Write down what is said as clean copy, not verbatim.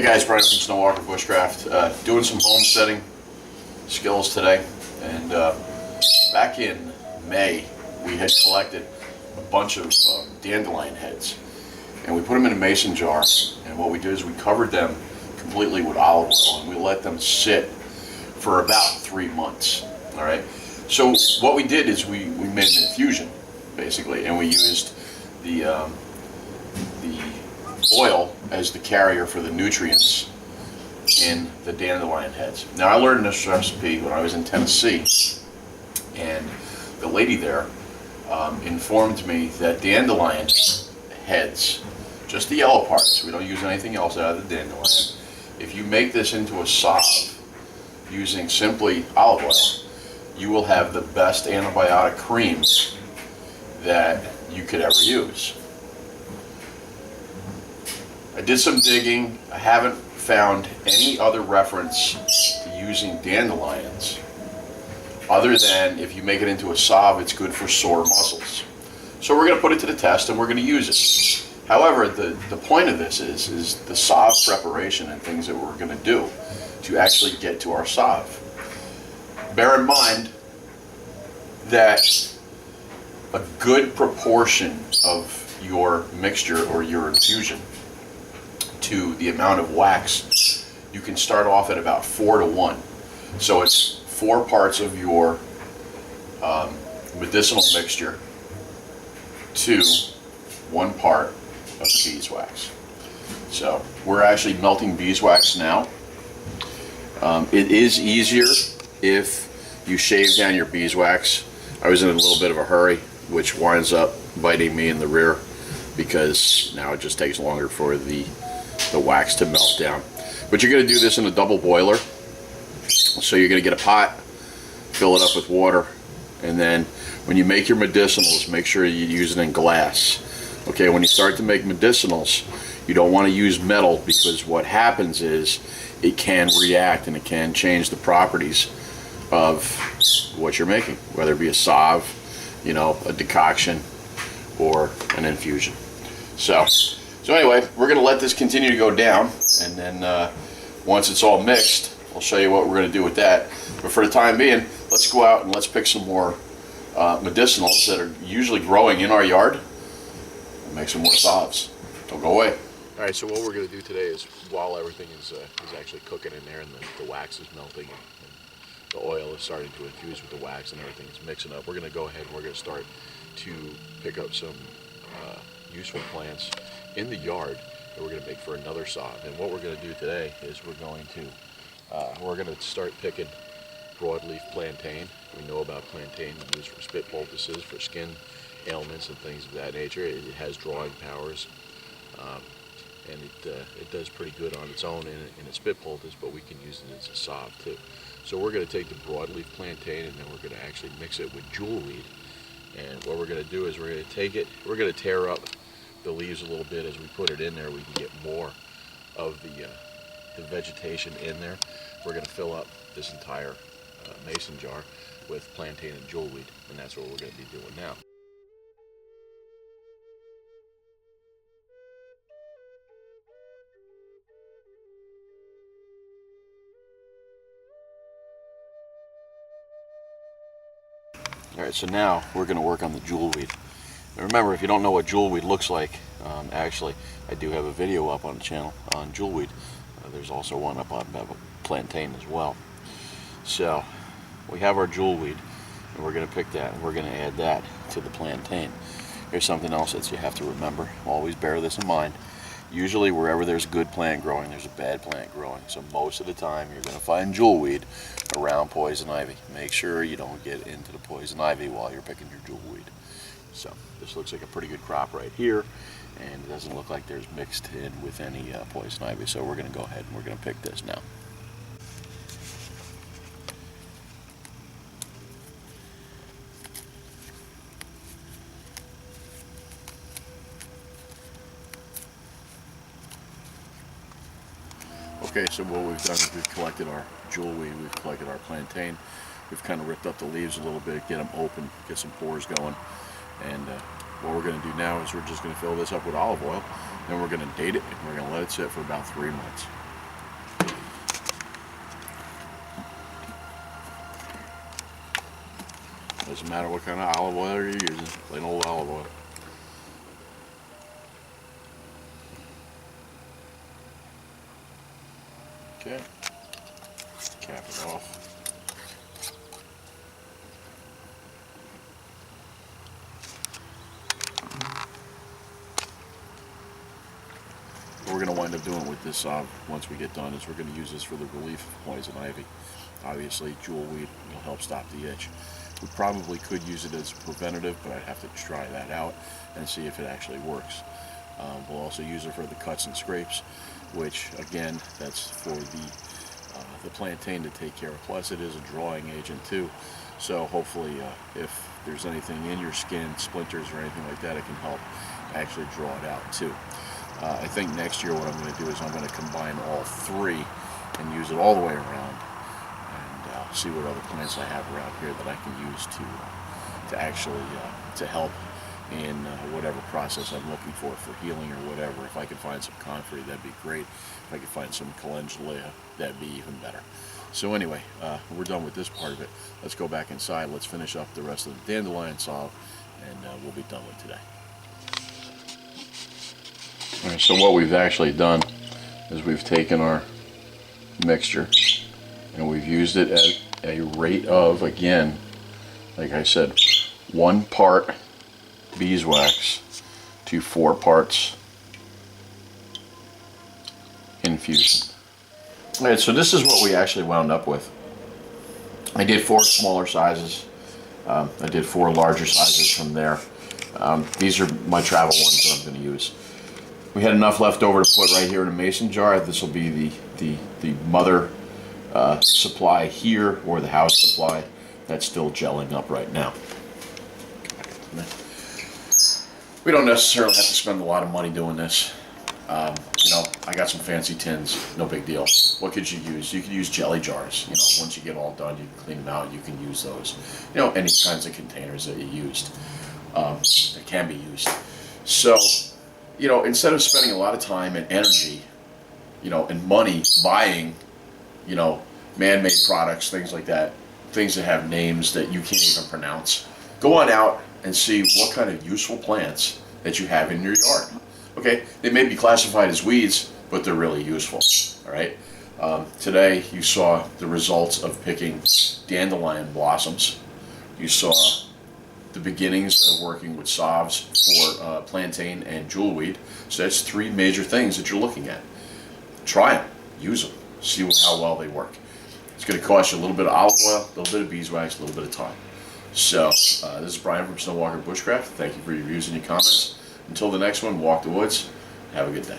guys, Brian from Snowwalker Bushcraft, doing some homesteading skills today. And back in May, we had collected a bunch of dandelion heads, and we put them in a mason jar. And what we did is we covered them completely with olive oil, and we let them sit for about 3 months. All right. So what we did is we made an infusion, basically, and we used the oil as the carrier for the nutrients in the dandelion heads. Now, I learned this recipe when I was in Tennessee, and the lady there informed me that dandelion heads, just the yellow parts, we don't use anything else out of the dandelion, if you make this into a salve using simply olive oil, you will have the best antibiotic creams that you could ever use. I did some digging. I haven't found any other reference to using dandelions other than if you make it into a salve, it's good for sore muscles. So we're going to put it to the test and we're going to use it. However, the point of this is the salve preparation and things that we're going to do to actually get to our salve. Bear in mind that a good proportion of your mixture or your infusion to the amount of wax, you can start off at about 4 to 1. So it's 4 parts of your medicinal mixture to 1 part of the beeswax. So we're actually melting beeswax now. It is easier if you shave down your beeswax. I was in a little bit of a hurry, which winds up biting me in the rear because now it just takes longer for the wax to melt down. But you're going to do this in a double boiler. So you're going to get a pot, fill it up with water, and then when you make your medicinals, make sure you use it in glass. Okay, when you start to make medicinals, you don't want to use metal because what happens is it can react and it can change the properties of what you're making, whether it be a salve, a decoction, or an infusion. So anyway, we're going to let this continue to go down, and then once it's all mixed, I'll show you what we're going to do with that. But for the time being, let's go out and let's pick some more medicinals that are usually growing in our yard and make some more salves. Don't go away. All right, so what we're going to do today is, while everything is actually cooking in there and the wax is melting and the oil is starting to infuse with the wax and everything is mixing up, we're going to go ahead and we're going to start to pick up some useful plants in the yard that we're going to make for another salve. And what we're going to do today is we're going to start picking broadleaf plantain. We know about plantain used for spit poultices, for skin ailments and things of that nature. It has drawing powers, and it does pretty good on its own in a spit poultice, but we can use it as a salve too. So we're going to take the broadleaf plantain and then we're going to actually mix it with jewelweed. And what we're going to do is we're going to take it, we're going to tear up the leaves a little bit. As we put it in there, we can get more of the vegetation in there. We're going to fill up this entire mason jar with plantain and jewelweed, and that's what we're going to be doing now. Alright, so now we're going to work on the jewelweed. Now remember, if you don't know what jewelweed looks like, actually I do have a video up on the channel on jewelweed. There's also one up on plantain as well. So we have our jewelweed, and we're going to pick that and we're going to add that to the plantain. Here's something else that you have to remember. Always bear this in mind. Usually wherever there's a good plant growing, there's a bad plant growing. So most of the time you're going to find jewelweed around poison ivy. Make sure you don't get into the poison ivy while you're picking your jewelweed. So this looks like a pretty good crop right here, and it doesn't look like there's mixed in with any poison ivy. So we're going to go ahead and we're going to pick this now. Okay, so what we've done is we've collected our jewelweed, we've collected our plantain, we've kind of ripped up the leaves a little bit, get them open, get some pores going, and what we're going to do now is we're just going to fill this up with olive oil, then we're going to date it, and we're going to let it sit for about 3 months. Doesn't matter what kind of olive oil you're using, plain old olive oil. Okay, cap it off. What we're going to wind up doing with this Salve once we get done is we're going to use this for the relief of poison ivy. Obviously, jewelweed will help stop the itch. We probably could use it as a preventative, but I'd have to try that out and see if it actually works. We'll also use it for the cuts and scrapes, which again, that's for the plantain to take care of. Plus, it is a drawing agent too. So hopefully, if there's anything in your skin, splinters or anything like that, it can help actually draw it out too. I think next year what I'm going to do is I'm going to combine all three and use it all the way around, and see what other plants I have around here that I can use to actually to help in whatever process I'm looking for healing or whatever. If I could find some comfrey, that'd be great. If I could find some calendula, that'd be even better. So anyway, we're done with this part of it. Let's go back inside. Let's finish up the rest of the dandelion salve, and we'll be done with today. All right, so what we've actually done is we've taken our mixture and we've used it at a rate of, again, like I said, 1 part beeswax to 4 parts infusion. All right, so this is what we actually wound up with. I did 4 smaller sizes. I did 4 larger sizes from there. These are my travel ones that I'm going to use. We had enough left over to put right here in a mason jar. This will be the mother supply here, or the house supply that's still gelling up right now. We don't necessarily have to spend a lot of money doing this. You know, I got some fancy tins, no big deal. What could you use? You could use jelly jars. You know, once you get all done, you can clean them out. You can use those. You know, any kinds of containers that you used that can be used. So, you know, instead of spending a lot of time and energy, you know, and money buying, you know, man-made products, things like that, things that have names that you can't even pronounce, go on out and see what kind of useful plants that you have in your yard. Okay, they may be classified as weeds, but they're really useful. All right. Today you saw the results of picking dandelion blossoms. You saw the beginnings of working with salves for plantain and jewelweed. So that's 3 major things that you're looking at. Try them, use them, see how well they work. It's going to cost you a little bit of olive oil, a little bit of beeswax, a little bit of time. So this is Brian from Snowwalker Bushcraft. Thank you for your views and your comments. Until the next one, walk the woods. Have a good day.